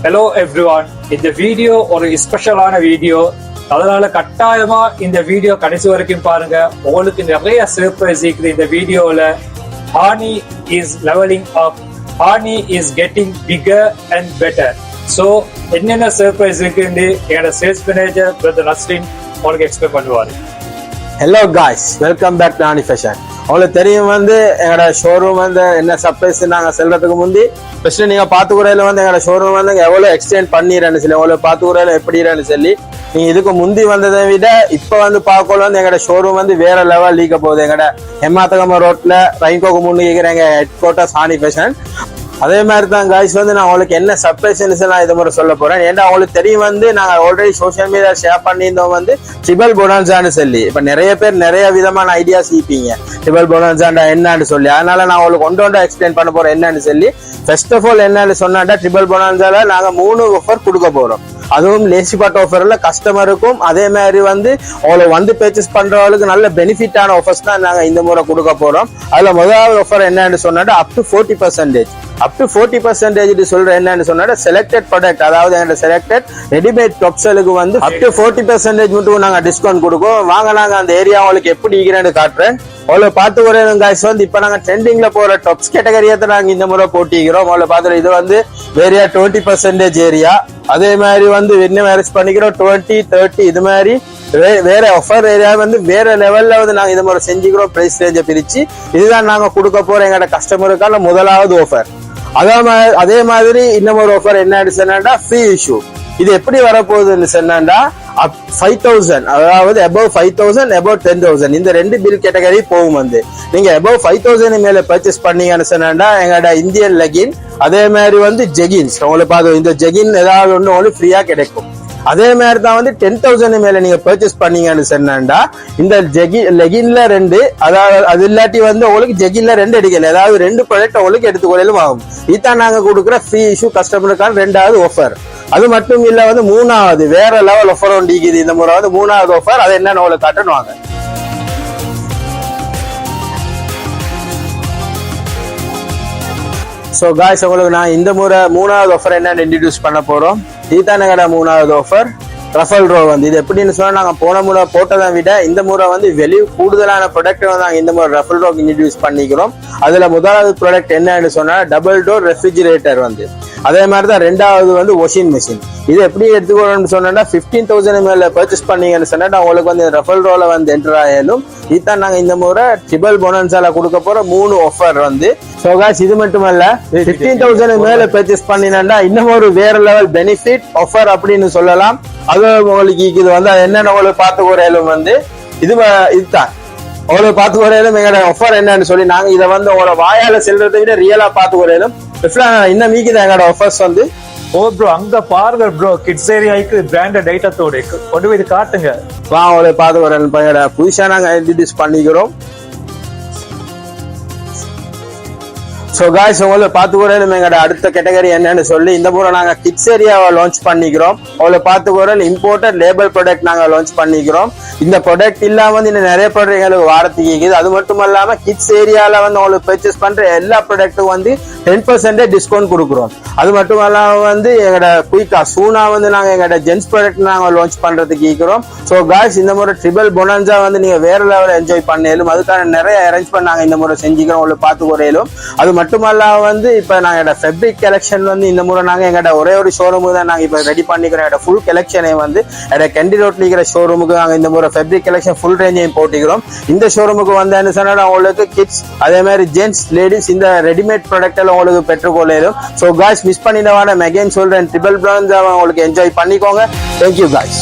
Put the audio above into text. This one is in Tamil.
Hello everyone. இந்த வீடியோ ஒரு ஸ்பெஷலான வீடியோ. அதனால கட்டாயமா இந்த வீடியோ கடைசி வரைக்கும் பாருங்க. உங்களுக்கு நிறைய சர்ப்ரைஸ் இருக்குது இந்த வீடியோல. Hani is leveling up. Hani is getting bigger and better. So என்னென்ன சர்ப்ரைஸ் இருக்குன்னு என்னோட சேல்ஸ் மேனேஜர் பிரதர் நஸ்ரின் உங்களுக்கு எக்ஸ்பிளைன் பண்ணுவாரு. Hello guys, welcome back to Honey Fashion. உங்களுக்கு தெரியும் எங்களோட ஷோரூம் என்ன சர்ப்ரைஸ் நாங்கள் செல்றதுக்கு முந்தி ஃபர்ஸ்ட் நீங்க பாத்துக்குறையில எங்களோட ஷோரூம் எவ்வளவு எக்ஸ்டெண்ட் பண்ணிடுறேன்னு சொல்லி எவ்வளவு பாத்துக்குறையில எப்படின்னு சொல்லி நீங்க இதுக்கு முந்தி வந்ததை விட இப்ப பார்க்கல எங்களோட ஷோரூம் வேற லெவல் லீக்க போகுது. எங்களோட ஹெமாத்தகம ரோட்ல ரைன்கோக்கு முன்னுக்கு எங்க ஹெட் குவார்டர்ஸ் ஹானி ஃபேஷன். அதே மாதிரி தான் காய்ஸ் நான் உங்களுக்கு என்ன சர்ப்ரைஸ் நான் இதை முறை சொல்ல போறேன். ஏன்னா உங்களுக்கு தெரியும் நாங்க ஆல்ரெடி சோசியல் மீடியா ஷேர் பண்ணியிருந்தோம் ட்ரிபிள் போனான்ஸான்னு சொல்லி. இப்ப நிறைய பேர் நிறைய விதமான ஐடியாஸ் ஈப்பீங்க ட்ரிபிள் போனான்ஸாண்டா என்னன்னு சொல்லி. அதனால நான் உங்களுக்கு ஒன்றொன்றா எக்ஸ்பிளைன் பண்ண போறேன் என்னன்னு சொல்லி. ஃபர்ஸ்ட் ஆஃப் ஆல் என்னன்னு சொன்னாண்டா ட்ரிபிள் போனான்ஸால நாங்க 3 ஆஃபர் கொடுக்க போறோம். அதுவும் லேசி பாட் ஆஃபர்ல கஸ்டமருக்கும் அதே மாதிரி அவங்களை பர்ச்சேஸ் பண்றவங்களுக்கு நல்ல பெனிஃபிட்டான ஆஃபர்ஸ் தான் நாங்க இந்த முறை கொடுக்க போறோம். அதுல முதலாவது ஆஃபர் என்னன்னு சொன்னா அப் டு 40% சொல்ற என்னன்னு சொன்னா செலக்டட் ப்ராடக்ட், அதாவது செலக்டட் ரெடிமேட் டொப்ஸலுக்கு அப் டு 40% மட்டும் நாங்க டிஸ்கவுண்ட் கொடுப்போம். வாங்க நாங்க அந்த ஏரியா உங்களுக்கு எப்படி இருக்கிறேன்னு காட்டுறேன். அவ்வளவு பார்த்து ஒரு காய்ஸ் இப்ப நாங்க ட்ரெண்டிங்ல போற டாப்ஸ் கேட்டகரியா தான் நாங்க இந்த முறை போட்டிக்கிறோம். அவ்வளவு பார்த்து இது வேறையா 20% ஏரியா. அதே மாதிரி என்ன மேரேஜ் பண்ணிக்கிறோம் 20-30 இது மாதிரி வேற ஆஃபர் ஏரியா வேற லெவல்ல நாங்க இது முறை செஞ்சுக்கிறோம். பிரைஸ் ரேஞ்ச பிரிச்சு இதுதான் நாங்க கொடுக்க போறோம் எங்களோட கஸ்டமருக்கான முதலாவது ஆஃபர். அதே மாதிரி இன்னொரு ஆஃபர் என்ன சொன்னா ஃப்ரீ இஷ்யூ. இது எப்படி வரப்போகுதுன்னு சொன்னா 5,000, அதாவது above 5,000 above 10,000 இந்த ரெண்டு பில் கேட்டகரி போகும். நீங்க above 5,000 மேல பர்ச்சேஸ் பண்ணீங்கன்னு சொன்னா எங்களோட இந்தியன் லெகின் அதே மாதிரி ஜெகின்ஸ் உங்களுக்கு பார்த்து இந்த ஜெகின் ஏதாவது ஒண்ணு உங்களுக்கு ஃப்ரீயா கிடைக்கும். அதே மாதிரி தான் 10,000 மேல நீங்க பர்ச்சேஸ் பண்ணீங்கன்னு சொன்னா இந்த லெகின்ல 2, அதாவது அது இல்லாட்டி உங்களுக்கு ஜெகின்ல 2 எடுக்கல, அதாவது 2 ப்ராடக்ட் உங்களுக்கு எடுத்துக்கொள்ளும் ஆகும். இதான் நாங்க கொடுக்குற ஃப்ரீ இஷ்யூ கஸ்டமருக்கான 2வது ஆஃபர். அது மட்டும் இல்ல 3வது வேற லெவல் ஆஃபர் ஒன்று இருக்குது இந்த முறை 3வது ஆஃபர். அது என்னன்னு உங்களுக்கு காட்டணும் வாங்க. சோ காய்ஸ், உங்களுக்கு நான் இந்த முறை 3வது ஆஃபர் என்னன்னு இன்ட்ரோடியூஸ் பண்ண போறோம். இதுதான் எங்கட 3வது ஆஃபர் ரஃபல் ரோ. இது எப்படின்னு சொன்னா நாங்க போன முறை போட்டதை விட இந்த முறை வெளிய கூடுதலான ப்ராடக்ட் நாங்க இந்த முறை ரஃபல் ரோக்கு இன்ட்ரோடியூஸ் பண்ணிக்கிறோம். அதுல முதலாவது ப்ராடக்ட் என்னன்னு சொன்னா டபுள் டோர் ரெஃப்ரிஜிரேட்டர். அதே மாதிரிதான் 2வது வாஷிங் மிஷின். இது எப்படி எடுத்துக்கணும்னு சொன்னா 15,000 மேல பர்ச்சேஸ் பண்ணீங்கன்னு சொன்னா உங்களுக்கு ரஃபல் ரோல என்டர் ஆயாலும். இதுதான் நாங்க இந்த முறை ட்ரிபிள் போனன்ஸால கொடுக்க போற 3 ஆஃபர். சோ காய்ஸ், இது மட்டுமல்ல 15,000 மேல பர்ச்சேஸ் பண்ணினா இன்னும் ஒரு வேற லெவல் பெனிஃபிட் ஆஃபர் அப்படின்னு சொல்லலாம். அது உங்களுக்கு இது என்னென்ன உங்களுக்கு பார்த்து குறையிலும் இதுதான் உங்களுக்கு பார்த்து குறையிலும் எங்களோட ஆஃபர் என்னன்னு சொல்லி நாங்க இதை உங்களோட வாயால செல்றதை விட ரியலா பார்த்து குறையிலும் இன்னும் மீக்குதான் எங்களோட ஆஃபர்ஸ் ஓ ப்ரோ, அங்க பாருங்க ப்ரோ, கிட்ஸ் ஏரியாக்கு பிராண்டட் ஐட்டத்தோட கொண்டு போய் காட்டுங்க. வா அவளை பார்த்து வரேன். புதுசா நாங்க இன்ட்ரோடியூஸ் பண்ணிக்கிறோம். சோ காய்ஸ், உங்களை பார்த்து கூட எங்களோட அடுத்த கேட்டகரி என்னன்னு சொல்லி இந்த முறை நாங்க கிட்ஸ் ஏரியாவை லான்ச் பண்ணிக்கிறோம். அவளை பார்த்து கூட இம்போர்ட்டட் லேபிள் ப்ராடக்ட் நாங்க லான்ச் பண்ணிக்கிறோம். இந்த ப்ராடக்ட் இல்லாம இன்னும் நிறைய ப்ராடக்ட் எங்களுக்கு வாரத்துக்கு இருக்குது. அது மட்டும் இல்லாம கிட்ஸ் ஏரியால உங்களுக்கு பர்ச்சேஸ் பண்ற எல்லா ப்ராடக்ட்டும் 10% டிஸ்கவுண்ட் கொடுக்குறோம். அது மட்டும் இல்லாம எங்களோட குயிக்கா சூனா நாங்க எங்களோட ஜென்ஸ் ப்ராடக்ட் நாங்க லான்ச் பண்றதுக்கு இருக்கிறோம். சோ காய்ஸ், இந்த முறை ட்ரிபிள் பொனன்ஸா நீங்க வேற லெவல் என்ஜாய் பண்ணலும். அதுக்கான நிறைய அரேஞ்ச்மெண்ட் நாங்க இந்த முறை செஞ்சுக்கிறோம். உங்களை பார்த்து குறையிலும். அது மட்டுமல்ல இப்ப நாங்க ஃபேப்ரிக் கலெக்ஷன் இந்த முறை நாங்க எங்கட ஒரே ஒரு ஷோரூம் தான் நாங்க இப்ப ரெடி பண்ணிக்கிறோம். ஃபுல் கலெக்ஷனை கண்டி ரோட்ல இருக்கிற ஷோரூமுக்கு நாங்க இந்த முறை ஃபேப்ரிக் கலெக்ஷன் ஃபுல் ரேஞ்சையும் போட்டிக்கிறோம். இந்த ஷோரூமுக்கு என்ன சொன்னா உங்களுக்கு கிட்ஸ் அதே மாதிரி ஜென்ட்ஸ் லேடிஸ் இந்த ரெடிமேட் ப்ராடக்ட் எல்லாம் உங்களுக்கு பெற்றுக்கொள்ளும். சோ காய்ஸ், மிஸ் பண்ணிடவான மெகேன் சொல்றேன், ட்ரிபிள் பிரான்ஸ் உங்களுக்கு என்ஜாய் பண்ணிக்கோங்க. Thank you guys.